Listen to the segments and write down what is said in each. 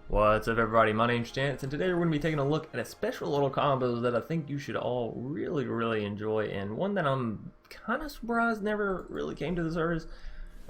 What's up, everybody? My name's Chance, and today we're going to be taking a look at a special little combo that I think you should all really enjoy, and one that I'm kind of surprised never really came to the surface.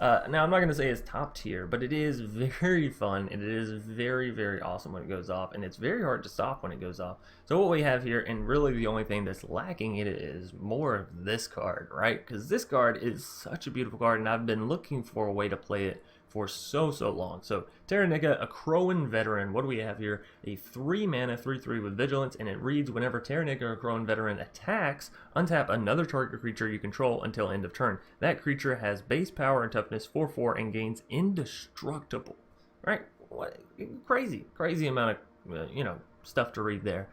Now, I'm not going to say it's top tier, but it is very fun, and it is very awesome when it goes off, and it's very hard to stop when it goes off. So what we have here, and really the only thing that's lacking in it, is more of this card, right? Because this card is such a beautiful card, and I've been looking for a way to play it for so long. So Taranika, a Crowan veteran. What do we have here? A 3-mana 3/3 with vigilance, and it reads, whenever Taranika or Crowan veteran attacks, untap another target creature you control until end of turn. That creature has base power and toughness 4/4 and gains indestructible. Right? What crazy amount of stuff to read there.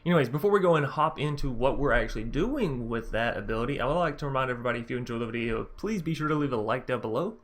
Anyways, before we go and hop into what we're actually doing with that ability, I would like to remind everybody, if you enjoyed the video, please be sure to leave a like down below.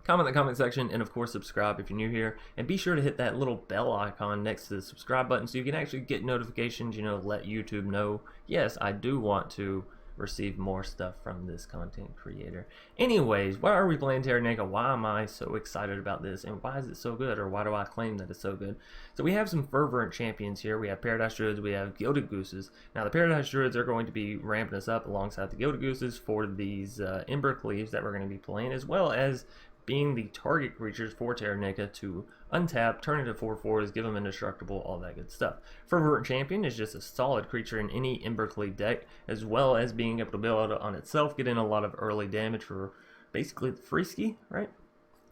Comment in the comment section, and of course subscribe if you're new here, and be sure to hit that little bell icon next to the subscribe button so you can actually get notifications, let YouTube know, yes, I do want to receive more stuff from this content creator. Anyways, why are we playing Taranika? Why am I so excited about this, and why is it so good, or why do I claim that it's so good? So we have some Fervent Champions here. We have Paradise Druids, we have Gilded Gooses. Now the Paradise Druids are going to be ramping us up alongside the Gilded Gooses for these Embercleaves that we're going to be playing, as well as being the target creatures for Taranika to untap, turn into 4/4s, give them indestructible, all that good stuff. Fervent Champion is just a solid creature in any Embercleave deck, as well as being able to build on itself, get in a lot of early damage for basically the free ski, right?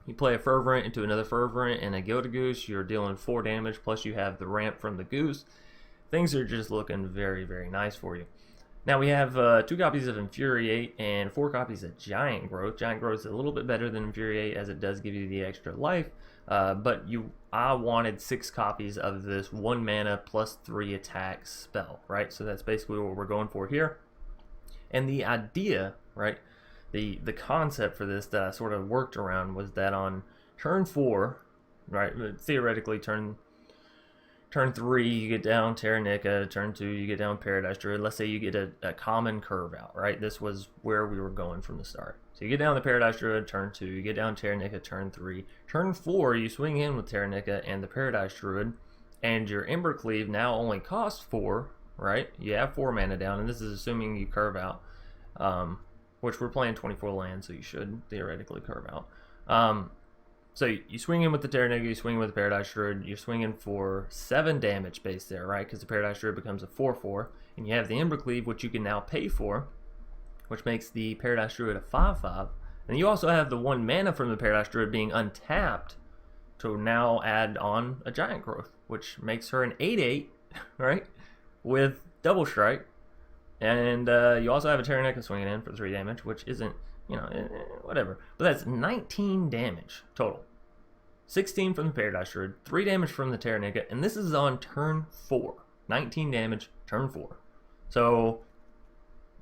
You play a Fervent into another Fervent and a Gilded Goose, you're dealing 4 damage, plus you have the ramp from the Goose. Things are just looking very nice for you. Now we have 2 copies of Infuriate and 4 copies of Giant Growth. Giant Growth is a little bit better than Infuriate, as it does give you the extra life, but I wanted 6 copies of this 1 mana plus 3 attack spell, right? So that's basically what we're going for here. And the idea, right, the concept for this that I sort of worked around was that on turn 4, right, theoretically turn 3, you get down Taranika. Turn 2, you get down Paradise Druid. Let's say you get a common curve out, right? This was where we were going from the start. So you get down the Paradise Druid, turn 2. You get down Taranika, turn 3. Turn 4, you swing in with Taranika and the Paradise Druid, and your Embercleave now only costs 4, right? You have 4 mana down, and this is assuming you curve out, which we're playing 24 lands, so you should theoretically curve out. So you swing in with the Taranika, you swing in with the Paradise Druid, you're swinging for 7 damage base there, right? Because the Paradise Druid becomes a 4/4, and you have the Embercleave, which you can now pay for, which makes the Paradise Druid a 5/5. And you also have the 1 mana from the Paradise Druid being untapped to now add on a Giant Growth, which makes her an 8/8, right? With double strike. And you also have a Taranika swinging in for 3 damage, which isn't, whatever. But that's 19 damage total. 16 from the Paradise Druid, 3 damage from the Taranika, and this is on turn 4. 19 damage, turn 4. So,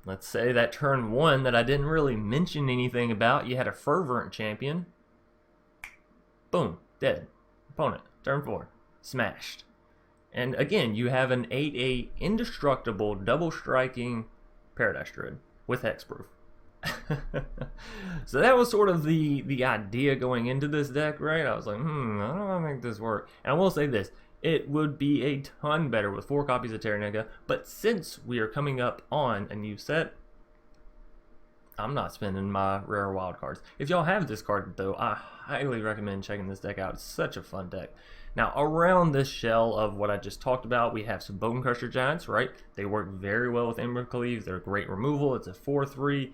let's say that turn 1 that I didn't really mention anything about, you had a Fervent Champion. Boom, dead. Opponent, turn 4, smashed. And again, you have an 8/8 indestructible double striking Paradise Druid with hexproof. So that was sort of the idea going into this deck, right? I was like, I don't want to make this work. And I will say this, it would be a ton better with 4 copies of Taranika, but since we are coming up on a new set, I'm not spending my rare wild cards. If y'all have this card, though, I highly recommend checking this deck out. It's such a fun deck. Now, around this shell of what I just talked about, we have some Bonecrusher Giants, right? They work very well with Embercleave. They're great removal. It's a 4/3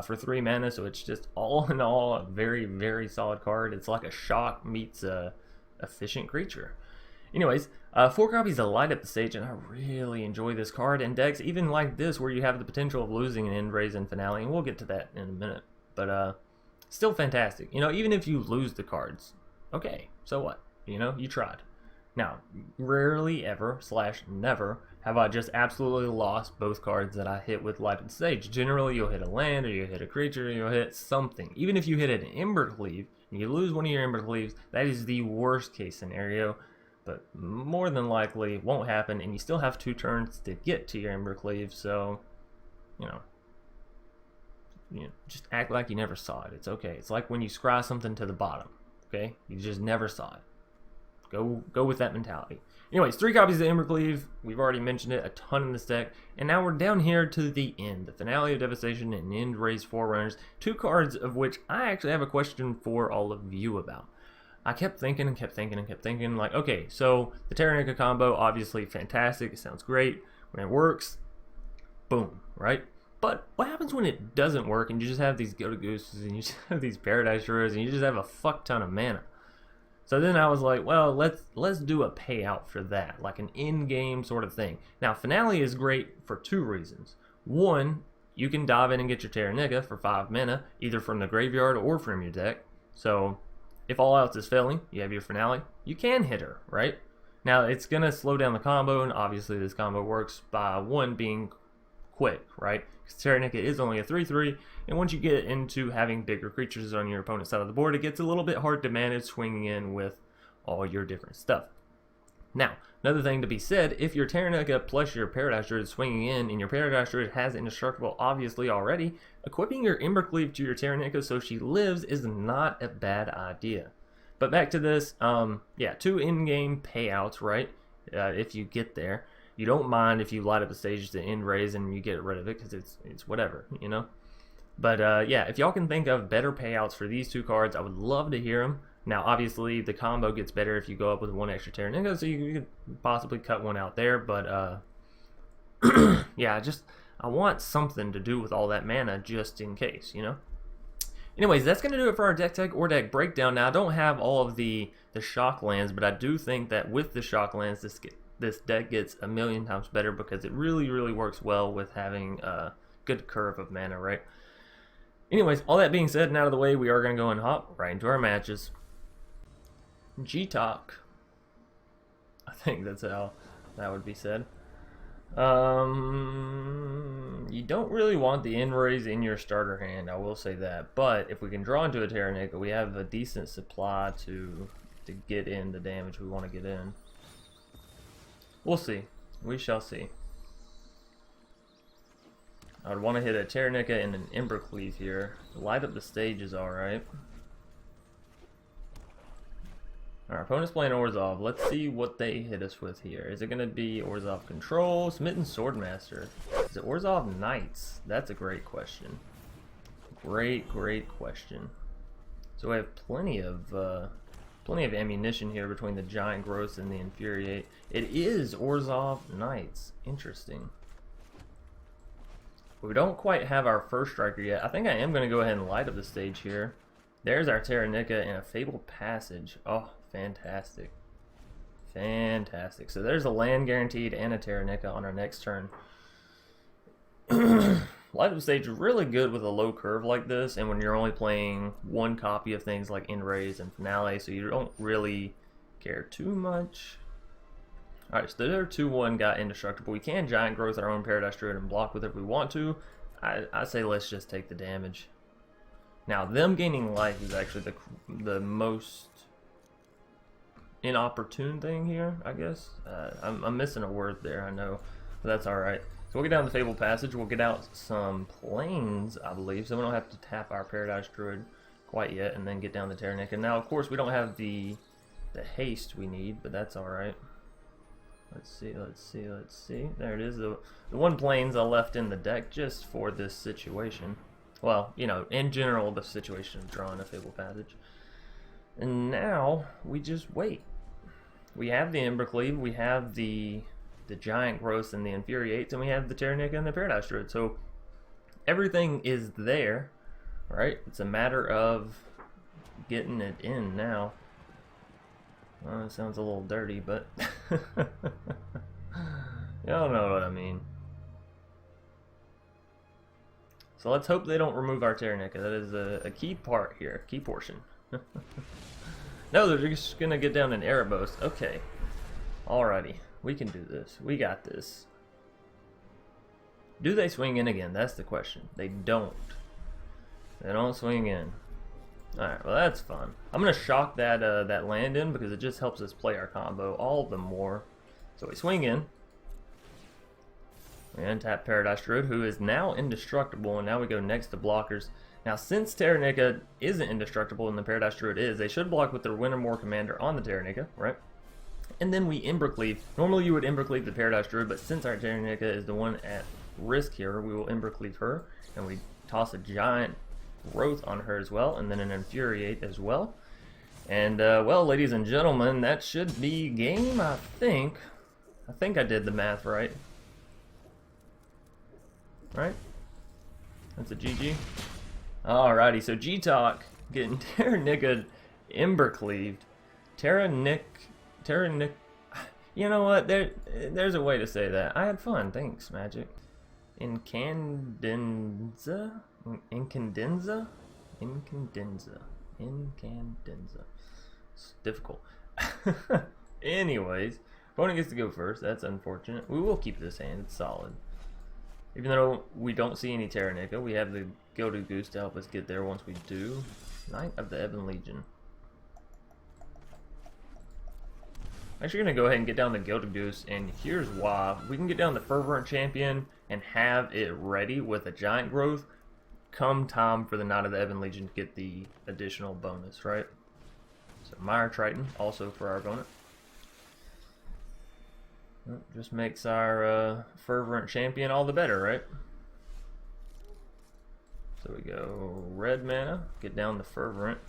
for 3 mana, so it's just all in all a very solid card. It's like a shock meets a efficient creature. Anyways, 4 copies of Light Up the Stage, and I really enjoy this card in decks, even like this, where you have the potential of losing an End-Raze and Finale, and we'll get to that in a minute. But still fantastic. Even if you lose the cards, okay, so what? You tried. Now, rarely ever / never have I just absolutely lost both cards that I hit with Light Up the Stage. Generally, you'll hit a land, or you'll hit a creature, or you'll hit something. Even if you hit an Embercleave, and you lose one of your Embercleaves, that is the worst case scenario. But more than likely won't happen, and you still have 2 turns to get to your Embercleave, so just act like you never saw it. It's okay. It's like when you scry something to the bottom, okay? You just never saw it. Go with that mentality. Anyways, 3 copies of Embercleave. We've already mentioned it a ton in this deck. And now we're down here to the end. The Finale of Devastation and End-Raze Forerunners. 2 cards of which I actually have a question for all of you about. I kept thinking and kept thinking, like, okay, so the Taranika combo, obviously fantastic. It sounds great. When it works, boom, right? But what happens when it doesn't work and you just have these Go-To-Gooses and you just have these Paradise Druids and you just have a fuck ton of mana? So then I was like, well, let's do a payout for that, like an in-game sort of thing. Now, Finale is great for 2 reasons. One, you can dive in and get your Taranika for 5 mana, either from the graveyard or from your deck. So if all else is failing, you have your Finale, you can hit her, right? Now, it's going to slow down the combo, and obviously this combo works by 1 being quick, right? Because Taranika is only a 3/3, and once you get into having bigger creatures on your opponent's side of the board, it gets a little bit hard to manage swinging in with all your different stuff. Now, another thing to be said, if your Taranika plus your Paradise Druid is swinging in, and your Paradise Druid has Indestructible obviously already, equipping your Embercleave to your Taranika so she lives is not a bad idea. But back to this, yeah, 2 in-game payouts, right? If you get there. You don't mind if you light up the stage to End-Raze and you get rid of it because it's whatever, you know? But yeah, if y'all can think of better payouts for these 2 cards, I would love to hear them. Now, obviously, the combo gets better if you go up with 1 extra Taranika, so you could possibly cut 1 out there. But yeah, I want something to do with all that mana just in case, you know? Anyways, that's going to do it for our deck tech or deck breakdown. Now, I don't have all of the shock lands, but I do think that with the shock lands, this deck gets a million times better because it really, really works well with having a good curve of mana, right? Anyways, all that being said and out of the way, we are going to go and hop right into our matches. G-Talk. I think that's how that would be said. You don't really want the End-Raze in your starter hand, I will say that. But if we can draw into a Taranika, we have a decent supply to get in the damage we want to get in. We'll see. We shall see. I would want to hit a Taranika and an Embercleave here. Light up the stage is alright. Our opponent's playing Orzhov. Let's see what they hit us with here. Is it going to be Orzhov Control? Smitten Swordmaster? Is it Orzhov Knights? That's a great question. Great question. So we have plenty of ammunition here between the Giant Growth and the Infuriate. It is Orzhov Knights. Interesting. We don't quite have our first striker yet. I think I am going to go ahead and light up the stage here. There's our Taranika and a Fabled Passage. Oh, fantastic. Fantastic. So there's a land guaranteed and a Taranika on our next turn. Light up stage is really good with a low curve like this, and when you're only playing 1 copy of things like End-Raze and Finale, so you don't really care too much. Alright, so their 2/1 got Indestructible. We can Giant Growth our own Paradise Druid and block with it if we want to. I say let's just take the damage. Now, them gaining life is actually the most inopportune thing here, I guess. I'm missing a word there, I know, but that's alright. So we'll get down the Fabled Passage. We'll get out some planes, I believe, so we don't have to tap our Paradise Druid quite yet, and then get down the Taranika. Now, of course, we don't have the haste we need, but that's alright. Let's see. There it is. The 1 planes I left in the deck just for this situation. Well, you know, in general, the situation of drawing a Fabled Passage. And now, we just wait. We have the Embercleave, we have the Giant Growth and the Infuriates, and we have the Taranika and the Paradise Druid. So, everything is there, right? It's a matter of getting it in now. Well, it sounds a little dirty, but y'all know what I mean. So let's hope they don't remove our Taranika. That is a key part here, key portion. No, they're just gonna get down an Erebos. Okay, alrighty, we can do this. We got this. Do they swing in again? That's the question. They don't. They don't swing in. Alright, well that's fun. I'm going to shock that land in because it just helps us play our combo all the more. So we swing in. We untap Paradise Druid, who is now indestructible, and now we go next to blockers. Now, since Taranika isn't indestructible and the Paradise Druid is, they should block with their Win or More commander on the Taranika, right? And then we Embercleave. Normally you would Embercleave the Paradise Druid, but since our Taranika is the one at risk here, we will Embercleave her, and we toss a Giant Growth on her as well, and then an Infuriate as well. And, well, ladies and gentlemen, that should be game, I think. I think I did the math right. Right? That's a GG. Alrighty, so G-Talk getting Taranika Embercleaved. Taranik. You know what? There's a way to say that. I had fun. Thanks, Magic. Incandenza? Incandenza? It's difficult. Anyways, opponent gets to go first. That's unfortunate. We will keep this hand. It's solid. Even though we don't see any Taranika, we have the Go-To Goose to help us get there once we do. Knight of the Ebon Legion. I'm actually going to go ahead and get down the Go-To Goose, and here's why. We can get down the Fervent Champion and have it ready with a Giant Growth come time for the Knight of the Ebon Legion to get the additional bonus, right? So Mire Triton, also for our opponent. Just makes our Fervent Champion all the better, right? So we go red mana, get down the Fervent.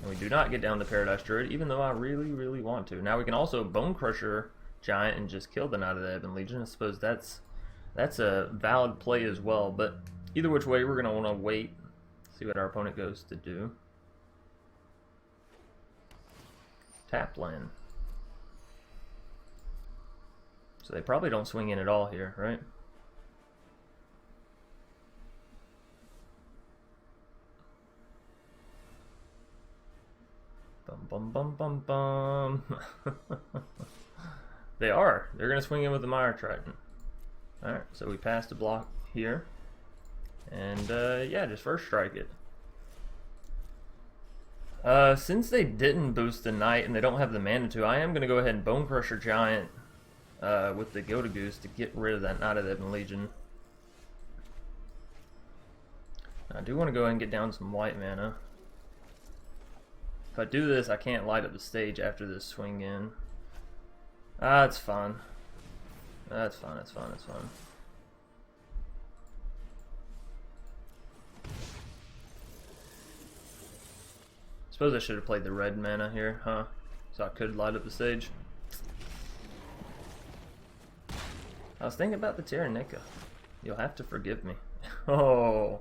And we do not get down the Paradise Druid, even though I really, really want to. Now we can also Bonecrusher Giant and just kill the Knight of the Ebon Legion. I suppose that's a valid play as well, but either which way, we're going to want to wait, see what our opponent goes to do. Tap land. So they probably don't swing in at all here, right? Bum bum bum bum bum. They are. They're going to swing in with the Mire Triton. Alright, so we passed a block here. And yeah, just first strike it. Since they didn't boost the Knight and they don't have the mana to, I am going to go ahead and Bonecrusher Giant with the Go-To Goose to get rid of that Knight of the Ebon Legion. I do want to go ahead and get down some white mana. If I do this, I can't light up the stage after this swing in. Ah, it's fine. That's fine, it's fine, it's fine. Suppose I should have played the red mana here, huh? So I could light up the stage. I was thinking about the Taranika. You'll have to forgive me. Oh,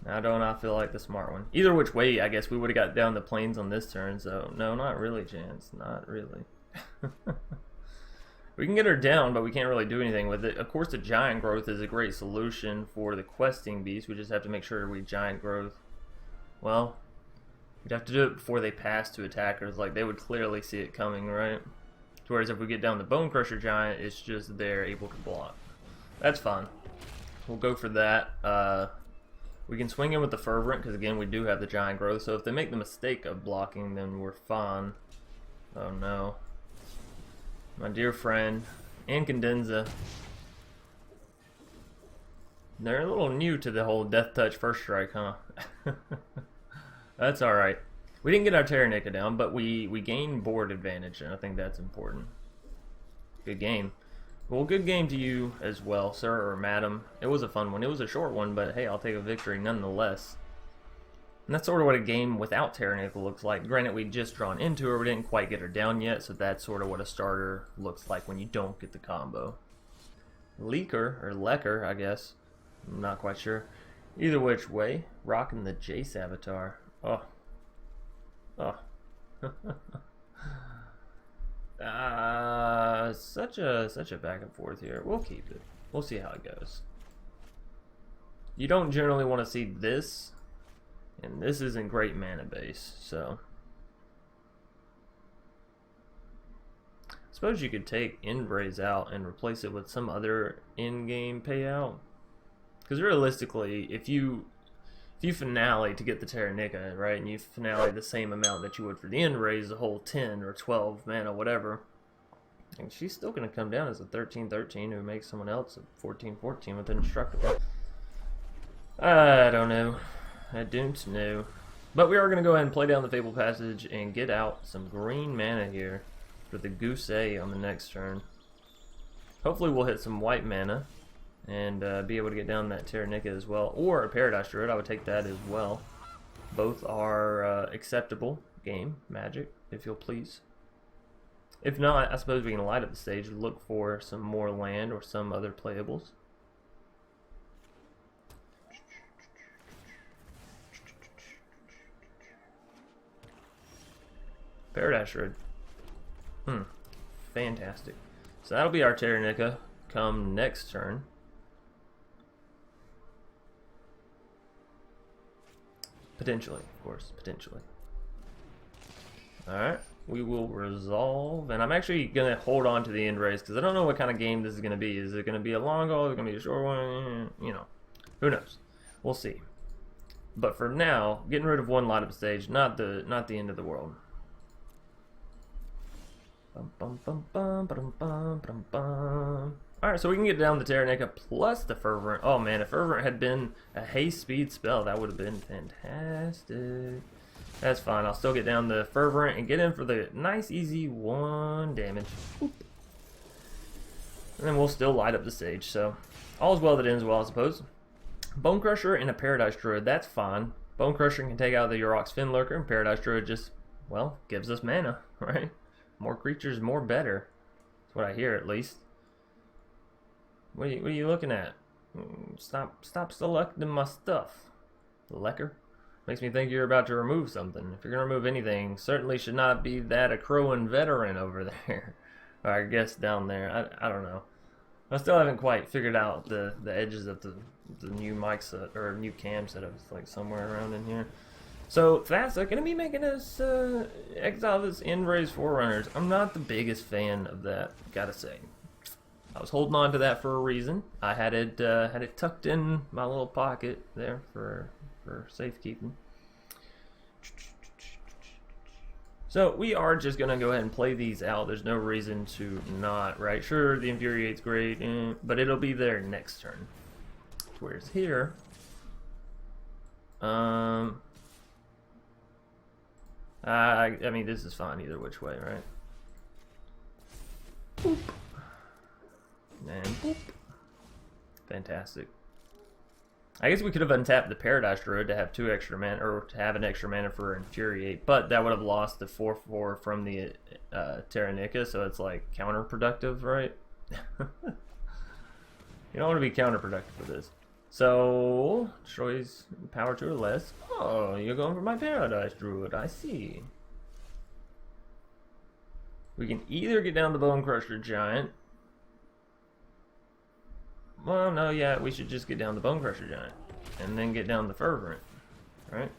now don't I feel like the smart one? Either which way, I guess we would have got down the plains on this turn. So no, not really, Chance. Not really. We can get her down, but we can't really do anything with it. Of course, the Giant Growth is a great solution for the questing beast. We just have to make sure we Giant Growth. Well, we'd have to do it before they pass to attackers. Like, they would clearly see it coming, right? Whereas if we get down the Bonecrusher Giant, it's just they're able to block. That's fine. We'll go for that. We can swing in with the Fervent, because again, we do have the Giant Growth. So if they make the mistake of blocking, then we're fine. Oh no. My dear friend, Incandenza. They're a little new to the whole Death Touch first strike, huh? That's alright. We didn't get our Taranika down, but we gained board advantage, and I think that's important. Good game. Well, good game to you as well, sir or madam. It was a fun one. It was a short one, but hey, I'll take a victory nonetheless. And that's sort of what a game without Taranika looks like. Granted, we just drawn into her. We didn't quite get her down yet, so that's sort of what a starter looks like when you don't get the combo. Leaker, or Lecker, I guess. I'm not quite sure. Either which way, rocking the Jace avatar. Oh. Oh. Such a back and forth here. We'll keep it. We'll see how it goes. You don't generally want to see this, and this isn't great mana base, so I suppose you could take End-Raze out and replace it with some other in-game payout. Because realistically, if you finale to get the Taranika, right, and you finale the same amount that you would for the End-Raze, the whole 10 or 12 mana, whatever, and she's still going to come down as a 13-13 who makes someone else a 14-14 with indestructible. I don't know. I don't know. But we are going to go ahead and play down the Fabled Passage and get out some green mana here. for the Goose A on the next turn. Hopefully we'll hit some white mana and be able to get down that Taranika as well. Or a Paradise Druid, I would take that as well. Both are acceptable game, Magic, if you'll please. If not, I suppose we can light up the stage and look for some more land or some other playables. Paradise Druid. Fantastic. So that'll be our Taranika come next turn. Potentially, of course, potentially. Alright, we will resolve, and I'm actually going to hold on to the End-Raze because I don't know what kind of game this is going to be. Is it going to be a long haul? Is it going to be a short one? You know, who knows? We'll see. But for now, getting rid of one light up stage, not the end of the world. Alright, so we can get down the Taranika plus the Fervent. Oh man, if Fervent had been a haste speed spell, that would have been fantastic. That's fine, I'll still get down the Fervent and get in for the nice easy 1 damage. Boop. And then we'll still light up the stage, so all's well that ends well, I suppose. Bonecrusher and a Paradise Druid, that's fine. Bonecrusher can take out the Yorox Finlurker, and Paradise Druid just, well, gives us mana, right? More creatures, more better. That's what I hear, at least. What are you looking at? Stop selecting my stuff. Lecker. Makes me think you're about to remove something. If you're gonna remove anything, certainly should not be that a Crowan veteran over there. Or I guess down there. I don't know. I still haven't quite figured out the edges of the new mic set or new cam setup. It's like somewhere around in here. So that's gonna be making us exile this End-Raze Forerunners. I'm not the biggest fan of that, gotta say. I was holding on to that for a reason. I had it tucked in my little pocket there for safekeeping. So we are just gonna go ahead and play these out. There's no reason to not, right? Sure, the Infuriate's great, but it'll be there next turn. Whereas here, I mean, this is fine either which way, right? Boop. And boop. Fantastic. I guess we could have untapped the Paradise Druid to have 2 extra mana, or to have an extra mana for Infuriate, but that would have lost the 4/4 from the Taranika, so it's like counterproductive, right? You don't want to be counterproductive with this. So, destroys power 2 or less. Oh, you're going for my Paradise Druid, I see. We can either get down the Bonecrusher Giant. Well, no, yeah, we should just get down the Bonecrusher Giant. And then get down the Fervent. Right?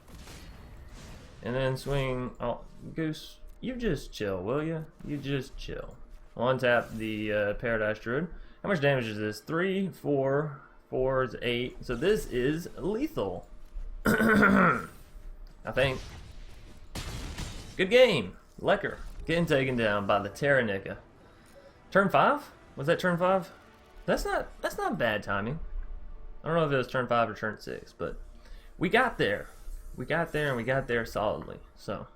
And then swing... Oh, Goose, you just chill, will you? You just chill. I'll untap the Paradise Druid. How much damage is this? 3, 4... 4 is 8, so this is lethal. I think. Good game. Lecker. Getting taken down by the Taranika. Turn 5? Was that turn 5? That's not bad timing. I don't know if it was turn 5 or turn 6, but we got there. We got there and we got there solidly. So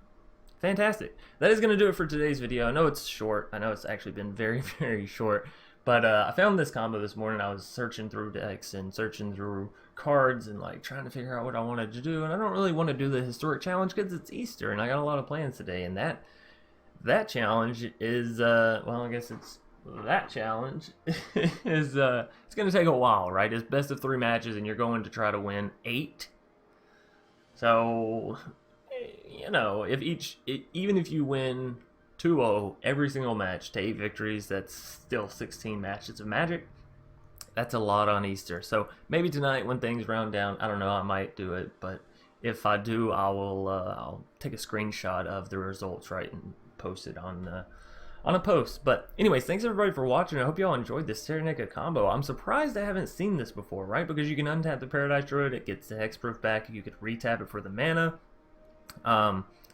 fantastic. That is going to do it for today's video. I know it's short. I know it's actually been very, very short. But I found this combo this morning. I was searching through decks and searching through cards and like trying to figure out what I wanted to do. And I don't really want to do the historic challenge because it's Easter and I got a lot of plans today. And that challenge is well, I guess it's that challenge is it's going to take a while, right? It's best of 3 matches and you're going to try to win 8. So you know, even if you win 2-0 every single match to 8 victories, that's still 16 matches of Magic. That's a lot on Easter. So maybe tonight when things round down, I don't know, I might do it. But if I do, I'll take a screenshot of the results, right, and post it on a post. But anyways, thanks everybody for watching. I hope y'all enjoyed this Taranika combo. I'm surprised I haven't seen this before, right? Because you can untap the Paradise Druid, it gets the hexproof back. You could retap it for the mana.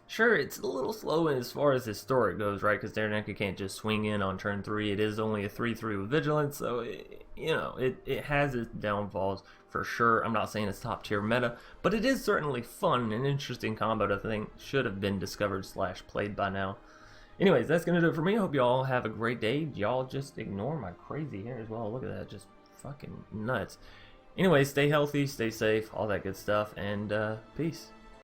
Sure, it's a little slow as far as historic goes, right? Because Taranika can't just swing in on turn 3. It is only a 3/3 with vigilance, so it has its downfalls for sure. I'm not saying it's top tier meta, but it is certainly fun and interesting combo that I think should have been discovered / played by now. Anyways, that's going to do it for me. I hope you all have a great day. Y'all just ignore my crazy hair as well. Look at that. Just fucking nuts. Anyways, stay healthy, stay safe, all that good stuff, and peace.